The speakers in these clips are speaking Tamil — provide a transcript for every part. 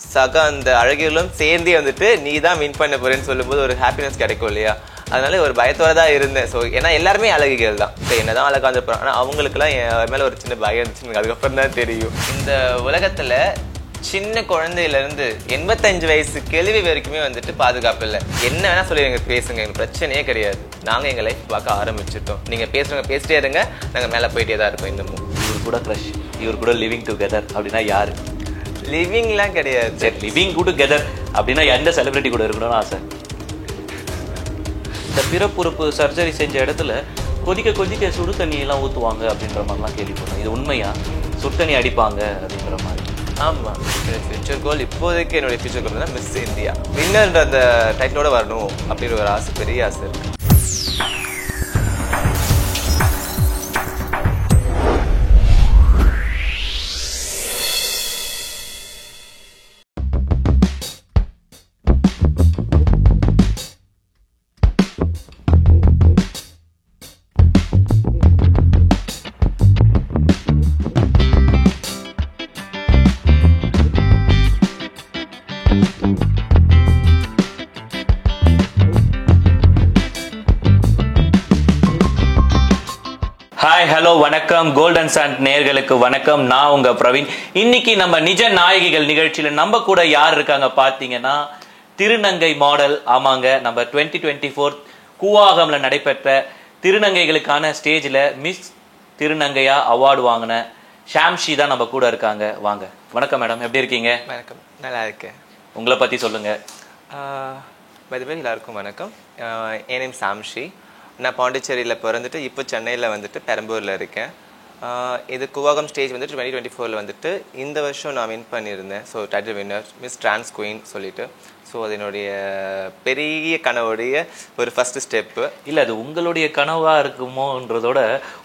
சக அந்த அழகிகளும் சேர்ந்தே வந்துட்டு நீ தான் வின் பண்ண போறேன்னு சொல்லும்போது ஒரு ஹாப்பினஸ் கிடைக்கும் இல்லையா? அதனால ஒரு பயத்தோட தான் இருந்தேன். ஸோ ஏன்னா எல்லாருமே அழகிகள் தான். இப்போ என்னதான் அழகா இருந்திருப்பாங்க, ஆனால் அவங்களுக்குலாம் என் மேலே ஒரு சின்ன பயம் இருந்துச்சு. அதுக்கப்புறம் தான் தெரியும். இந்த உலகத்தில் சின்ன குழந்தையிலேருந்து 85 வயசு கேள்வி வரைக்குமே வந்துட்டு பாதுகாப்பு இல்லை. என்ன வேணா சொல்லி எங்க பேசுங்க, எங்களுக்கு பிரச்சனையே கிடையாது. நாங்கள் எங்கள் லைஃப் பார்க்க ஆரம்பிச்சிட்டோம். நீங்கள் பேசுறவங்க பேசிட்டே இருங்க, நாங்கள் மேலே போயிட்டே தான் இருப்போம். இன்னமும் இவர் கூட க்ரஷ், இவர் கூட லிவிங் டுகெதர் அப்படின்னா யாரு? லிவிங்லாம் கிடையாது. சரி, லிவிங் டுகெதர் அப்படின்னா எந்த செலிபிரிட்டி கூட இருக்கணும்னு ஆசை? இந்த பிறப்புறுப்பு சர்ஜரி செஞ்ச இடத்துல கொதிக்க சுடு தண்ணியெல்லாம் ஊற்றுவாங்க அப்படின்ற மாதிரிலாம் கேள்விப்பட்டோம். இது உண்மையா? சுடு தண்ணி அடிப்பாங்க அப்படின்ற மாதிரி? ஆமாம். ஃபியூச்சர் கோல் இப்போதைக்கு என்னுடைய ஃபியூச்சர் கோல் தான் மிஸ் இந்தியா வின்னர்ன்ற அந்த டைட்டிலோட வரணும் அப்படின்ற ஒரு ஆசை, பெரிய ஆசை இருக்கு. ஹாய், ஹலோ, வணக்கம். கோல்டன் சாண்ட் நேயர்களுக்கு வணக்கம். நான் உங்க பிரவீன். இன்னைக்கு நம்ம நிஜ நாயகிகள் நிகழ்ச்சியில நம்ம கூட யார் இருக்காங்க பாத்தீங்கன்னா, திருநங்கை மாடல். ஆமாங்க, நம்ம 2024 கூவாகம்ல நடைபெற்ற திருநங்கைகளுக்கான ஸ்டேஜ்ல மிஸ் திருநங்கையா அவார்டு வாங்கின ஷாம்ஷி தான் நம்ம கூட இருக்காங்க. வாங்க. வணக்கம் மேடம், எப்படி இருக்கீங்க? வணக்கம், நல்லா இருக்கேன். உங்களை பத்தி சொல்லுங்க. எல்லாருக்கும் வணக்கம். என் நேம் ஷாம்ஷி. நான் பாண்டிச்சேரியில் பிறந்துட்டு இப்போ சென்னையில் வந்துட்டு பெரம்பூரில் இருக்கேன். இது கூவாகம் ஸ்டேஜ் வந்துட்டு 2024 வந்துட்டு இந்த வருஷம் நான் வின் பண்ணியிருந்தேன். So title winner miss trans queen சொல்லிட்டு. ஸோ அது என்னுடைய பெரிய கனவுடைய ஒரு ஃபஸ்ட்டு ஸ்டெப்பு. இல்லை, அது உங்களுடைய கனவா இருக்குமோன்றதோட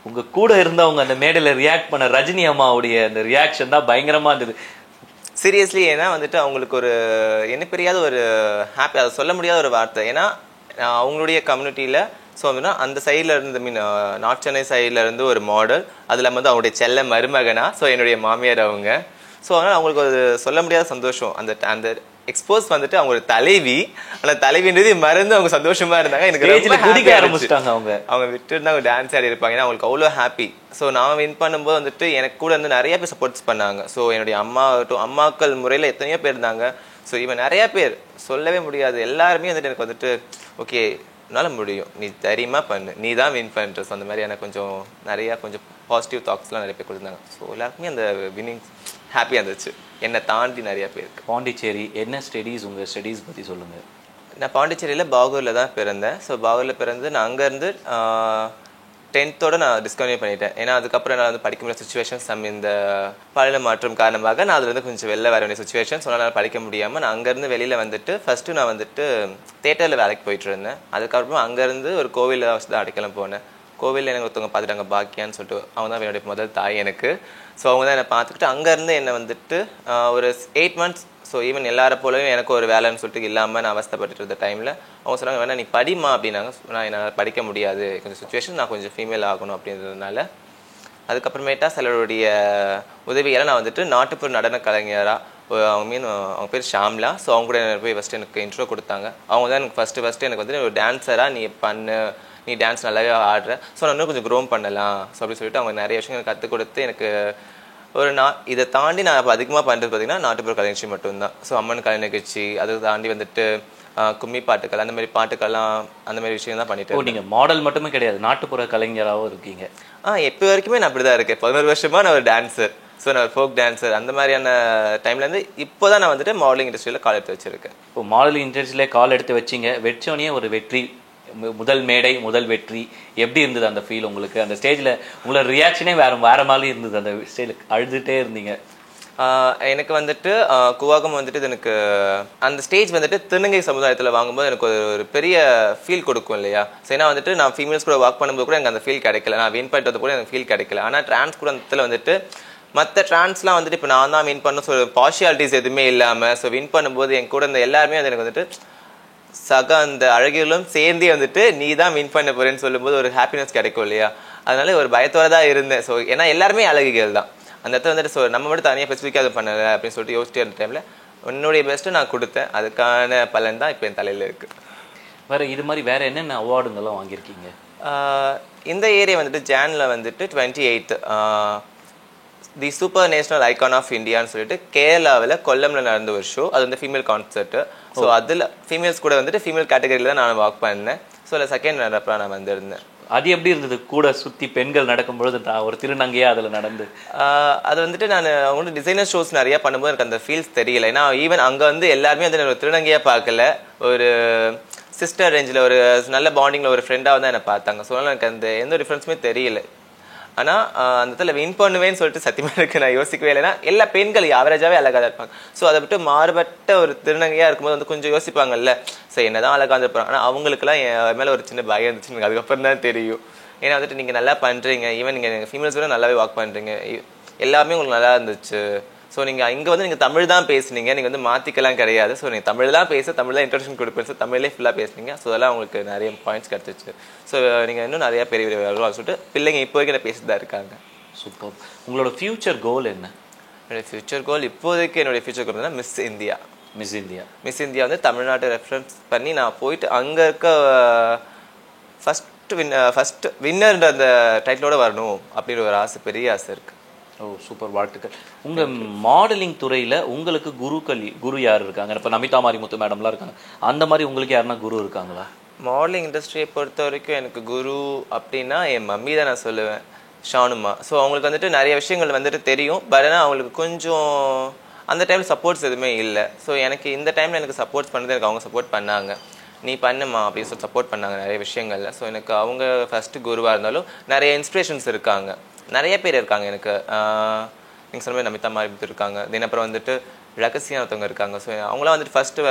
உங்கள் கூட இருந்தவங்க அந்த மேடையில் ரியாக்ட் பண்ண ரஜினி அம்மாவுடைய அந்த ரியாக்ஷன் தான் பயங்கரமாக இருந்தது. சீரியஸ்லி, ஏன்னா வந்துட்டு அவங்களுக்கு ஒரு என்ன பெரியாத ஒரு ஹாப்பி, அதை சொல்ல முடியாத ஒரு வார்த்தை. ஏன்னா அவங்களுடைய கம்யூனிட்டியில் ஸோ வந்துன்னா அந்த சைடில் இருந்து நார்த் சென்னை சைடில் இருந்து ஒரு மாடல், அதில் வந்து அவங்களுடைய செல்ல மருமகனா, ஸோ என்னுடைய மாமியார் அவங்க. ஸோ அதனால் அவங்களுக்கு ஒரு சொல்ல முடியாத சந்தோஷம். அந்த எக்ஸ்போஸ் வந்துட்டு அவங்களோட தலைவி, அந்த தலைவின்றது மறந்து அவங்க சந்தோஷமா இருந்தாங்க. எனக்கு குதிக்க ஆரம்பிச்சிட்டாங்க. அவங்க விட்டு இருந்தாங்க, டான்ஸ் ஆடி இருப்பாங்க. ஏன்னா அவங்களுக்கு அவ்வளோ ஹாப்பி. ஸோ நான் வின் பண்ணும்போது வந்துட்டு எனக்கு கூட வந்து நிறைய பேர் சப்போர்ட்ஸ் பண்ணாங்க. ஸோ என்னுடைய அம்மாக்கள் முறையில் எத்தனையோ பேர் இருந்தாங்க. ஸோ இவன் நிறைய பேர் சொல்லவே முடியாது. எல்லாருமே வந்துட்டு எனக்கு வந்துட்டு ஓகே, உன்னால முடியும், நீ தைரியமா பண்ணு, நீ தான் வின் பண்ணுற. ஸோ அந்த மாதிரி எனக்கு கொஞ்சம் பாசிட்டிவ் தாட்ஸ்லாம் நிறைய பேர் கொடுத்தாங்க. ஸோ எல்லாருக்குமே அந்த வின்னிங் ஹாப்பியாக இருந்துச்சு. என்னை தாண்டி நிறைய பேருக்கு. பாண்டிச்சேரி என்ன ஸ்டடீஸ், உங்கள் ஸ்டடீஸ் பற்றி சொல்லுங்கள். நான் பாண்டிச்சேரியில் பாகூரில் தான் பிறந்தேன். ஸோ பாகூரில் பிறந்து நான் அங்கேருந்து 10th நான் டிஸ்கன்டினியூ பண்ணிட்டேன். ஏன்னா அதுக்கப்புறம் நான் வந்து படிக்க முடியாத சுச்சுவேஷன்ஸ், இந்த பாலின மாற்றம் காரணமாக நான் அதுலேருந்து கொஞ்சம் வெளில வர வேண்டிய சுச்சுவேஷன். ஸோ நான் படிக்க முடியாமல் நான் அங்கேருந்து வெளியில் வந்துட்டு ஃபஸ்ட்டு நான் வந்துட்டு தேட்டரில் வேலைக்கு போயிட்டு இருந்தேன். அதுக்கப்புறம் அங்கேருந்து ஒரு கோவிலில் தான் அடைக்கலம் போனேன். கோவிலில் எனக்கு ஒருத்தவங்க பார்த்துட்டாங்க, பாக்கியான்னு சொல்லிட்டு. அவங்க தான் என்னுடைய முதல் தாய் எனக்கு. ஸோ அவங்க தான் என்னை பார்த்துக்கிட்டு அங்கேருந்து என்னை வந்துட்டு ஒரு 8 months, ஸோ ஈவன் எல்லாரை போலவும் எனக்கு ஒரு வேலைன்னு சொல்லிட்டு இல்லாமல் நான் அவஸ்தப்பட்டு இருந்த டைமில் அவங்க சொன்னாங்க, வேணா நீ படிமா அப்படின்னாங்க. நான் என்னால் படிக்க முடியாது, கொஞ்சம் சுச்சுவேஷன், நான் கொஞ்சம் ஃபீமேல் ஆகணும் அப்படின்றதுனால. அதுக்கப்புறமேட்டா சிலருடைய உதவியால் நான் வந்துட்டு நாட்டுப்புற நடன கலைஞராக, அவங்க பேர் ஷாம்லா. ஸோ அவங்க கூட போய் ஃபஸ்ட்டு எனக்கு இன்ட்ரோ கொடுத்தாங்க. அவங்க தான் எனக்கு ஃபஸ்ட்டு எனக்கு வந்து ஒரு டான்ஸராக நீ பண்ணு, நீ டான்ஸ் நல்லாவே ஆடுற, ஸோ நான் இன்னும் கொஞ்சம் க்ரோம் பண்ணலாம் ஸோ அப்படின்னு சொல்லிட்டு அவங்க நிறைய விஷயங்கள் எனக்கு கற்றுக் கொடுத்து எனக்கு ஒரு இதை தாண்டி நான் இப்போ அதிகமாக பண்ணுறது பார்த்தீங்கன்னா நாட்டுப்புற கலை நிகழ்ச்சி மட்டும்தான். ஸோ அம்மன் கலை நிகழ்ச்சி, அதை தாண்டி வந்துட்டு கும்மி பாட்டுக்கள், அந்த மாதிரி பாட்டுக்கெல்லாம் அந்த மாதிரி விஷயம் தான் பண்ணிட்டு. நீங்கள் மாடல் மட்டுமே கிடையாது, நாட்டுப்புற கலைஞராகவும் இருக்கீங்க. இப்போ வரைக்குமே நான் அப்படி தான் இருக்கேன். 11 வருஷமாக நான் ஒரு டான்ஸர். ஸோ நான் ஒரு ஃபோக் டான்ஸர். அந்த மாதிரியான டைம்லேருந்து இப்போ தான் நான் வந்துட்டு மாடலிங் இண்டஸ்ட்ரியில் கால் எடுத்து வச்சுருக்கேன். இப்போ மாடலிங் இண்டஸ்ட்ரியிலே கால் எடுத்து வச்சிங்க, வச்சோடனே ஒரு வெற்றி, முதல் மேடை, முதல் வெற்றி. எப்படி இருந்தது அந்த ஃபீல் உங்களுக்கு? அந்த ஸ்டேஜில் உங்களோட ரியாக்ஷனே வேற மாதிரி இருந்தது. அந்த ஸ்டேஜில் அழுதுகிட்டே இருந்தீங்க. எனக்கு வந்துட்டு கூவாகம் வந்துட்டு எனக்கு அந்த ஸ்டேஜ் வந்துட்டு திருநங்கை சமுதாயத்தில் வாங்கும்போது எனக்கு ஒரு பெரிய ஃபீல் கொடுக்கும் இல்லையா? ஸோ ஏன்னா வந்துட்டு நான் ஃபீமேல்ஸ் கூட ஒர்க் பண்ணும்போது கூட எனக்கு அந்த ஃபீல் கிடைக்கல, நான் வின் பண்ணிட்டு கூட எனக்கு ஃபீல் கிடைக்கல. ஆனால் டிரான்ஸ் கூட அந்த வந்துட்டு மற்ற டிரான்ஸ்லாம் வந்துட்டு இப்போ நான் தான் வின் பண்ண, ஸோ பார்ஷியாலிட்டிஸ் எதுவுமே இல்லாமல் ஸோ வின் பண்ணும்போது என் கூட இந்த எல்லாருமே வந்து எனக்கு வந்துட்டு சக அந்த அழகிகளும் சேர்ந்தே வந்துட்டு நீ தான் வின் பண்ண போறேன்னு சொல்லும்போது ஒரு ஹாப்பினஸ் கிடைக்கும் இல்லையா? அதனால ஒரு பயத்தோட தான் இருந்தேன். ஸோ ஏன்னா எல்லாருமே அழகிகள் தான் அந்த இடத்துல வந்துட்டு. ஸோ நம்ம மட்டும் தனியாக ஸ்பெசிஃபிக்காக அது பண்ணலை அப்படின்னு சொல்லிட்டு யோசிச்சுட்டு இருந்த டைமில் என்னுடைய பெஸ்ட்டு நான் கொடுத்தேன், அதுக்கான பலன் தான் இப்போ என் தலையில் இருக்குது. வேறு இது மாதிரி வேறு என்னென்ன அவார்டுங்கெல்லாம் வாங்கியிருக்கீங்க? இந்த ஏரியா வந்துட்டு ஜானில் வந்துட்டு 28 the super national icon of இந்தியான்னு சொல்லிட்டு கேரளாவில் கொல்லமில் நடந்த ஒரு ஷோ. அது வந்து ஃபீமேல் கான்சர்ட்டு. ஸோ அதில் ஃபீமேல்ஸ் கூட வந்துட்டு ஃபீமேல் கேட்டகரியில் தான் நான் வாக் பண்ணேன். ஸோ அதில் செகண்ட் நடப்பா நான் வந்திருந்தேன். அது எப்படி இருந்தது? கூட சுற்றி பெண்கள் நடக்கும்பொழுது ஒரு திருநங்கையாக அதில் நடந்து அது வந்துட்டு நான் அவங்க டிசைனர் ஷோஸ் நிறையா பண்ணும்போது எனக்கு அந்த ஃபீல்ஸ் தெரியல. ஏன்னா ஈவன் அங்கே வந்து எல்லாருமே வந்து ஒரு திருநங்கையாக பார்க்கல, ஒரு சிஸ்டர் ரேஞ்சில் ஒரு நல்ல பாண்டிங்கில் ஒரு ஃப்ரெண்டாக தான் என்னை பார்த்தாங்க. ஸோ அதனால் எனக்கு அந்த எந்த டிஃப்ரென்ஸுமே தெரியல. ஆனால் அந்த இடத்துல வின் பண்ணுவேன்னு சொல்லிட்டு சத்தியமாக இருக்கு நான் யோசிக்கவே இல்லைன்னா எல்லா பெண்கள் ஆவரேஜாகவே அழகாக தான் இருப்பாங்க. ஸோ அதை விட்டு மாறுபட்ட ஒரு திருநங்கையாக இருக்கும்போது வந்து கொஞ்சம் யோசிப்பாங்கல்ல, ஸோ என்ன தான் அழகாக இருப்பாங்க. ஆனால் அவங்களுக்குலாம் என் மேலே ஒரு சின்ன பயம் இருந்துச்சு, எனக்கு அதுக்கப்புறம் தான் தெரியும். ஏன்னா வந்துட்டு நீங்கள் நல்லா பண்ணுறீங்க, ஈவன் நீங்கள் ஃபீமேல்ஸ் கூட நல்லாவே வாக் பண்ணுறீங்க, எல்லாமே உங்களுக்கு நல்லா இருந்துச்சு. ஸோ நீங்கள் இங்கே வந்து நீங்கள் தமிழ் தான் பேசுனீங்க, நீங்கள் வந்து மாற்றிக்கலாம் கிடையாது. ஸோ நீங்கள் தமிழ் தான் தமிழ் தான் இன்ட்ரடக்ஷன் கொடுப்பேன். ஸோ தமிழ்லேயே ஃபுல்லாக பேசுனீங்க. ஸோ அதெல்லாம் உங்களுக்கு நிறைய பாயிண்ட்ஸ் கிடச்சிச்சு. ஸோ நீங்கள் இன்னும் நிறையா பெரிய பெரிய வரலாம் சொல்லிட்டு பிள்ளைங்க இப்போ வரைக்கும் பேசிட்டு தான் இருக்காங்க. சூப்பர். உங்களோட ஃபியூச்சர் கோல் என்ன? என்னுடைய ஃபியூச்சர் கோல் இப்போதைக்கு என்னுடைய ஃபியூச்சர் கோல் தான் மிஸ் இந்தியா. மிஸ் இந்தியா வந்து தமிழ்நாட்டை ரெஃபரன்ஸ் பண்ணி நான் போயிட்டு அங்கே இருக்க ஃபஸ்ட் வின்னர்ன்ற அந்த டைட்டிலோடு வரணும் அப்படின்ற ஒரு ஆசை, பெரிய ஆசை இருக்குது. ஓ சூப்பர், வாழ்த்துக்கள். உங்கள் மாடலிங் துறையில் உங்களுக்கு குரு யார் இருக்காங்க? இப்போ நமிதா மாரிமுத்து மேடம்லாம் இருக்காங்க, அந்த மாதிரி உங்களுக்கு யாருன்னா குரு இருக்காங்களா? மாடலிங் இண்டஸ்ட்ரியை பொறுத்த வரைக்கும் எனக்கு குரு அப்படின்னா என் மம்மி தான் நான் சொல்லுவேன், ஷானுமா. ஸோ அவங்களுக்கு வந்துட்டு நிறைய விஷயங்கள் வந்துட்டு தெரியும், பட் ஆனால் அவங்களுக்கு கொஞ்சம் அந்த டைமில் சப்போர்ட்ஸ் எதுவுமே இல்லை. ஸோ எனக்கு இந்த டைமில் எனக்கு சப்போர்ட்ஸ் பண்ணது எனக்கு அவங்க சப்போர்ட் பண்ணாங்க, நீ பண்ணுமா அப்படின்னு சொல்லி சப்போர்ட் பண்ணாங்க நிறைய விஷயங்களில். ஸோ எனக்கு அவங்க ஃபஸ்ட்டு குருவாக இருந்தாலும் நிறைய இன்ஸ்பிரேஷன்ஸ் இருக்காங்க, நிறைய பேர் இருக்காங்க எனக்கு. நீங்கள் சொன்ன மாதிரி நமிதா மாரிமுத்து இருக்காங்க, தென் அப்புறம் வந்துட்டு ரகசியம் ஒருத்தவங்க இருக்காங்க. ஸோ அவங்களாம் வந்துட்டு ஃபஸ்ட்டு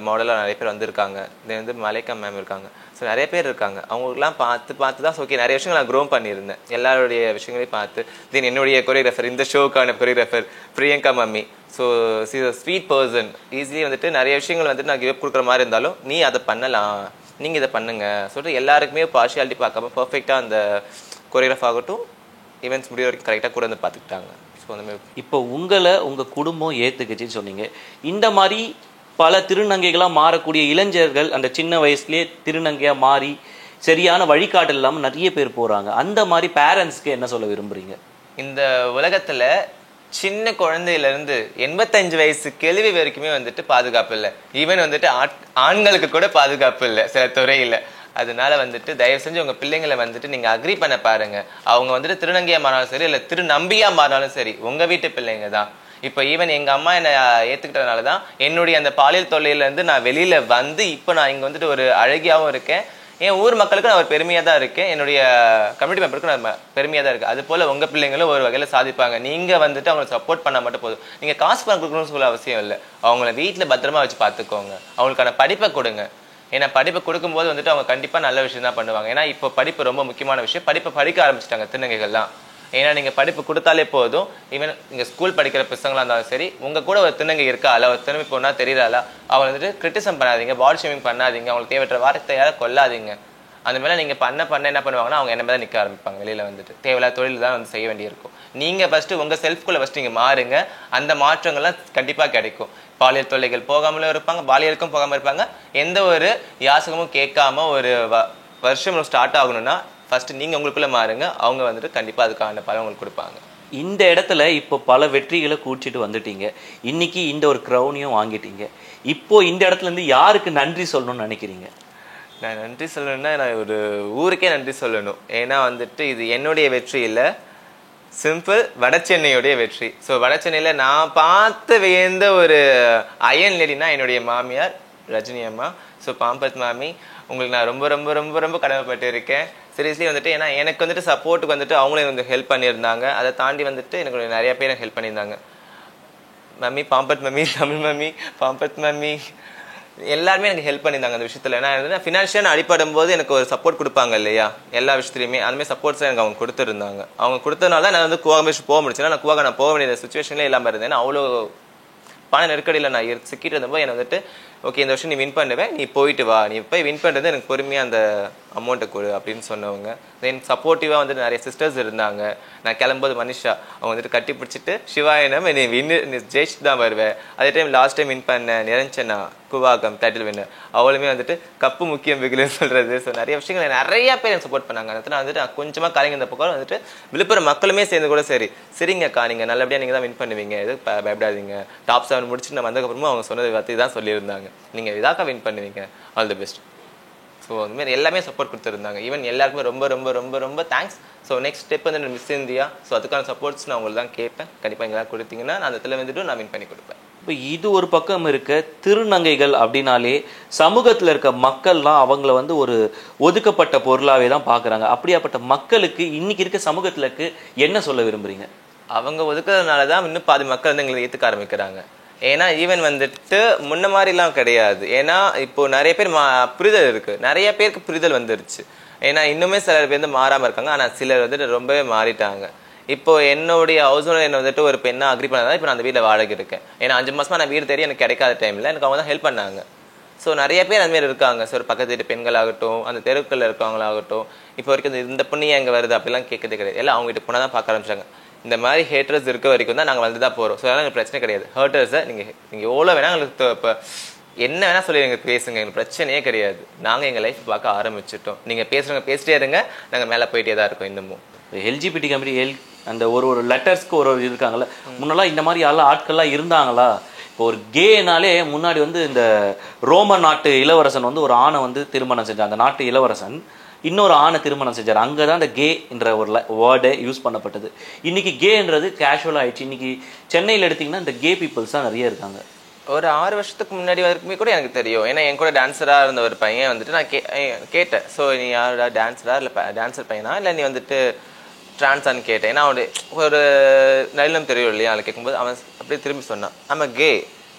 மாடலாக நிறைய பேர் வந்திருக்காங்க. தென் வந்து மலைக்கா மேம் இருக்காங்க. ஸோ நிறைய பேர் இருக்காங்க. அவங்களுக்குலாம் பார்த்து தான் ஓகே நிறைய விஷயங்கள் நான் க்ரோ பண்ணியிருந்தேன், எல்லாருடைய விஷயங்களையும் பார்த்து. தென் என்னுடைய கொரியோகிராஃபர், இந்த ஷோக்கான choreographer Priyanka mummy. So she sweet person. Easily வந்துட்டு நிறைய விஷயங்கள் வந்துட்டு நான் கிவ் கொடுக்குற மாதிரி இருந்தாலும் நீ அதை பண்ணலாம், நீங்கள் இதை பண்ணுங்க சொல்லிட்டு எல்லாருக்குமே பார்ஷியாலிட்டி பார்க்காம பர்ஃபெக்டாக அந்த கொரியோகிராஃப் ஆகட்டும் ஈவெண்ட்ஸ் முடிய வரைக்கும் கரெக்டாக கூட வந்து பார்த்துக்கிட்டாங்க. ஸோ அந்த மாதிரி இப்போ உங்கள் குடும்பம் ஏற்றுக்குச்சின்னு சொன்னீங்க. இந்த மாதிரி பல திருநங்கைகளாக மாறக்கூடிய இளைஞர்கள் அந்த சின்ன வயசுலேயே திருநங்கையாக மாறி சரியான வழிகாட்டல் இல்லாமல் நிறைய பேர் போகிறாங்க. அந்த மாதிரி பேரண்ட்ஸ்க்கு என்ன சொல்ல விரும்புகிறீங்க? இந்த உலகத்தில் சின்ன குழந்தையிலேருந்து 85 வயசு கேள்வி வரைக்குமே வந்துட்டு பாதுகாப்பு இல்லை. ஈவன் வந்துட்டு ஆண்களுக்கு கூட பாதுகாப்பு இல்லை சில துறையில். அதனால வந்துட்டு தயவு செஞ்சு உங்க பிள்ளைங்களை வந்துட்டு நீங்க அக்ரி பண்ண பாருங்க. அவங்க வந்துட்டு திருநங்கையா மாறினாலும் சரி, இல்லை திருநம்பியா மாறினாலும் சரி, உங்க வீட்டு பிள்ளைங்க தான். இப்போ ஈவன் எங்க அம்மா என்னை ஏத்துக்கிட்டதுனால தான் என்னுடைய அந்த பாலியல் தொல்லையிலேருந்து நான் வெளியில வந்து இப்போ நான் இங்க வந்துட்டு ஒரு அழகியாகவும் இருக்கேன். என் ஊர் மக்களுக்கு நான் ஒரு பெருமையாக தான் இருக்கேன், என்னுடைய கம்யூனிட்டி மெம்பருக்கு நான் பெருமையாக தான் இருக்குது. அது போல் உங்கள் பிள்ளைங்களும் ஒரு வகையில் சாதிப்பாங்க. நீங்கள் வந்துட்டு அவங்களுக்கு சப்போர்ட் பண்ணால் மட்டும் போதும். நீங்கள் காசு பணம் கொடுக்கணும்னு சொல்ல அவசியம் இல்லை. அவங்கள வீட்டில் பத்திரமா வச்சு பார்த்துக்கோங்க, அவங்களுக்கான படிப்பை கொடுங்க. ஏன்னா படிப்பை கொடுக்கும்போது வந்துட்டு அவங்க கண்டிப்பாக நல்ல விஷயம் தான் பண்ணுவாங்க. ஏன்னா இப்போ படிப்பு ரொம்ப முக்கியமான விஷயம். படிப்பை படிக்க ஆரம்பிச்சிட்டாங்க திருநங்கைகள்லாம். ஏன்னா நீங்கள் படிப்பு கொடுத்தாலே போதும். ஈவன் நீங்கள் ஸ்கூல் படிக்கிற பசங்களாக இருந்தாலும் சரி, உங்கள் கூட ஒரு திருநங்கை இருக்கா, அல்ல ஒரு திரும்பி போனால் தெரியலாளா, அவங்க வந்துட்டு கிரிட்டிசம் பண்ணாதீங்க, பாடி ஷேமிங் பண்ணாதீங்க, அவங்களுக்கு தேவையற்ற வார்த்தையால் கொல்லாதீங்க. அந்த மாதிரி நீங்கள் பண்ண என்ன பண்ணுவாங்கன்னா அவங்க என்ன தான் நிற்க ஆரம்பிப்பாங்க. வெளியில் வந்துட்டு தேவையில்லாத தொழில் தான் வந்து செய்ய வேண்டியிருக்கும். நீங்கள் ஃபஸ்ட்டு உங்கள் செல்ஃப்குள்ளே ஃபஸ்ட்டு நீங்கள் மாறுங்க, அந்த மாற்றங்கள்லாம் கண்டிப்பாக கிடைக்கும். பாலியல் தொல்லைகள் போகாமலும் இருப்பாங்க, பாலியலுக்கும் போகாமல் இருப்பாங்க. எந்த ஒரு யாசகமும் கேட்காம ஒரு வருஷம் ஸ்டார்ட் ஆகணும்னா ஃபர்ஸ்ட் நீங்கள் உங்களுக்குள்ளே மாறுங்க, அவங்க வந்துட்டு கண்டிப்பாக அதுக்கான பலன் உங்களுக்கு கொடுப்பாங்க. இந்த இடத்துல இப்போ பல வெற்றிகளை கூச்சிட்டு வந்துட்டீங்க, இன்னைக்கு இந்த ஒரு க்ரௌனையும் வாங்கிட்டீங்க. இப்போ இந்த இடத்துல இருந்து யாருக்கு நன்றி சொல்லணும்னு நினைக்கிறீங்க? நான் நன்றி சொல்லணும்னா நான் ஒரு ஊருக்கே நன்றி சொல்லணும். ஏன்னா வந்துட்டு இது என்னுடைய வெற்றி இல்லை, சிம்பிள் வட சென்னையுடைய வெற்றி. ஸோ வட சென்னையில் நான் பார்த்து வியந்த ஒரு அயன் லேடினா என்னுடைய மாமியார் ரஜினி அம்மா. ஸோ பாம்பத் மாமி, உங்களுக்கு நான் ரொம்ப ரொம்ப ரொம்ப ரொம்ப கடமைப்பட்டு இருக்கேன் சீரியஸ்லி வந்துட்டு. ஏன்னா எனக்கு வந்துட்டு சப்போர்ட்டுக்கு வந்துட்டு அவங்களும் எனக்கு ஹெல்ப் பண்ணியிருந்தாங்க. அதை தாண்டி வந்துட்டு எனக்கு நிறைய பேர் ஹெல்ப் பண்ணியிருந்தாங்க. மம்மி, பாம்பத் மம்மி, தமிழ் மம்மி, பாம்பத் மம்மி எல்லாருமே எனக்கு ஹெல்ப் பண்ணியிருந்தாங்க அந்த விஷயத்தில். ஏன்னா ஃபினான்ஷியல் அடிப்படும் போது எனக்கு ஒரு சப்போர்ட் கொடுப்பாங்க இல்லையா, எல்லா விஷயத்துலையுமே அதுமாதிரி சப்போர்ட்ஸ் எனக்கு அவங்க கொடுத்துருந்தாங்க. அவங்க கொடுத்ததுனால தான் நான் வந்து கூவாக போக முடிச்சுன்னா, நான் கூவாக நான் போக வேண்டிய சுச்சுவேஷன்லேயே இல்லாமல் இருந்தேன். அவ்வளோ பண நெருக்கடியில் நான் சிக்கிட்டு இருந்தபோது எனக்கு வந்துட்டு ஓகே இந்த வருஷம் நீ வின் பண்ணுவேன், நீ போயிட்டு வா, நீ போய் வின் பண்ணுறது எனக்கு பொறுமையாக அந்த அமௌண்ட்டை கொடு அப்படின்னு சொன்னவங்க. தென் சப்போர்ட்டிவாக வந்துட்டு நிறைய சிஸ்டர்ஸ் இருந்தாங்க. நான் கிளம்பும்போது மனிஷா அவங்க வந்துட்டு கட்டி பிடிச்சிட்டு சிவாயனம் நீ ஜெயிச்சுட்டு தான் வருவேன். அதே டைம் லாஸ்ட் டைம் வின் பண்ண நிரஞ்சனா குவாகம் டைட்டில் வின்னர், அவளுமே வந்துட்டு கப்பு முக்கியம் பிகிலுன்னு சொல்றது. ஸோ நிறைய விஷயங்கள் நிறைய பேர் எனக்கு சப்போர்ட் பண்ணாங்க. அதனால வந்துட்டு கொஞ்சமாக கலைங்க இந்த பக்கம் வந்துட்டு விழுப்புரம் மக்களுமே சேர்ந்து கூட சரிங்கக்கா நீங்கள் நல்லபடியாக நீங்கள் தான் வின் பண்ணுவீங்க, எது பயப்படாதீங்க, டாப் 7 முடிச்சுட்டு நான் வந்ததுக்கப்புறமா அவங்க சொன்னது வார்த்தை தான் சொல்லியிருந்தாங்க, நீங்கள் இதாக்கா வின் பண்ணுவீங்க, ஆல் தி பெஸ்ட். ஸோ அதுமாதிரி எல்லாமே சப்போர்ட் கொடுத்துருந்தாங்க. ஈவன் எல்லாருக்குமே ரொம்ப ரொம்ப ரொம்ப ரொம்ப தேங்க்ஸ். ஸோ நெக்ஸ்ட் ஸ்டெப் வந்து மிஸ் இந்தியா. ஸோ அதுக்கான சப்போர்ட்ஸ் நான் உங்களுக்கு தான் கேட்பேன். கண்டிப்பாக எங்களால் கொடுத்தீங்கன்னா நான் அந்த இடத்துல வந்துட்டு நான் வின் பண்ணி கொடுப்பேன். இப்போ இது ஒரு பக்கம் இருக்க, திருநங்கைகள் அப்படின்னாலே சமூகத்தில் இருக்க மக்கள்லாம் அவங்கள வந்து ஒரு ஒதுக்கப்பட்ட பொருளாகவே தான் பார்க்குறாங்க. அப்படியாப்பட்ட மக்களுக்கு இன்னைக்கு இருக்க சமூகத்தில் என்ன சொல்ல விரும்புறீங்க? அவங்க ஒதுக்குறதுனால தான் இன்னும் பாதி மக்கள் வந்து எங்களை ஏற்றுக்க ஆரம்பிக்கிறாங்க. ஏன்னா ஈவன் வந்துட்டு முன்ன மாதிரிலாம் கிடையாது. ஏன்னா இப்போ நிறைய பேர் புரிதல் இருக்கு, நிறைய பேருக்கு புரிதல் வந்துருச்சு. ஏன்னா இன்னுமே சிலர் வந்து மாறாமல் இருக்காங்க, ஆனால் சிலர் வந்துட்டு ரொம்பவே மாறிட்டாங்க. இப்போ என்னுடைய ஹவுஸ் ஓனர் என்ன வந்துட்டு ஒரு பெண்ணா அக்ரி பண்ணாதான் இப்போ நான் அந்த வீட்டில் வாடகை இருக்கேன். ஏன்னா 5 மாசமா நான் வீடு தேடி எனக்கு கிடைக்காத டைமில் எனக்கு அவங்க தான் ஹெல்ப் பண்ணாங்க. ஸோ நிறைய பேர் அதுமாரி இருக்காங்க. ஸோ ஒரு பக்கத்து வீட்டு பெண்களாகட்டும், அந்த தெருக்களில் இருக்கவங்களாகட்டும், இப்போ வரைக்கும் இந்த பொண்ணு எங்கே வருது அப்படிலாம் கேட்கறதே கிடையாது. எல்லாம் அவங்க வீட்டு பொண்ணை தான் பார்க்க ஆரம்பிச்சாங்க. இந்த மாதிரி ஹேட்டர்ஸ் இருக்க வரைக்கும் தான் நாங்கள் வந்து தான் போகிறோம். ஸோ அதெல்லாம் எங்களுக்கு பிரச்சனை கிடையாது. ஹேட்டர்ஸை நீங்கள் எவ்வளோ வேணால் எங்களுக்கு இப்போ என்ன வேணால் சொல்லி எங்களுக்கு பேசுங்க, எங்களுக்கு பிரச்சனையே கிடையாது. நாங்கள் எங்கள் லைஃப் பார்க்க ஆரம்பிச்சிட்டோம். நீங்கள் பேசிட்டே இருங்க, நாங்கள் மேலே போயிட்டே தான் இருக்கோம். இன்னமும் எல்ஜிபிடி கம்யூனிட்டி அந்த ஒரு லெட்டர்ஸ்க்கு ஒரு இருக்காங்கல்ல, முன்னெல்லாம் இந்த மாதிரி யாரெல்லாம் ஆட்கள்லாம் இருந்தாங்களா? இப்போ ஒரு கேனாலே முன்னாடி வந்து இந்த ரோமன் நாட்டு இளவரசன் வந்து ஒரு ஆணை வந்து திருமணம் செஞ்சான். அந்த நாட்டு இளவரசன் இன்னொரு ஆணை திருமணம் செஞ்சார். அங்கே தான் இந்த கே என்ற ஒரு வேர்டே யூஸ் பண்ணப்பட்டது. இன்னைக்கு கேன்றது கேஷுவலாக ஆயிடுச்சு. இன்னைக்கு சென்னையில் எடுத்திங்கன்னா இந்த கே பீப்புள்ஸ் தான் நிறைய இருக்காங்க. ஒரு 6 வருஷத்துக்கு முன்னாடி வரைக்குமே கூட எனக்கு தெரியும். ஏன்னா என் கூட டான்ஸராக இருந்த ஒரு பையன் வந்துட்டு நான் கேட்டேன், ஸோ நீ யாரோட டான்ஸரா இல்லை டான்ஸர் பையனா இல்லை நீ வந்துட்டு ட்ரான்ஸான்னு கேட்டேன். ஏன்னா அவனுடைய ஒரு நளினம் தெரியும் இல்லையா, அவளை கேட்கும்போது அவன் அப்படியே திரும்பி சொன்னான் நம்ம கே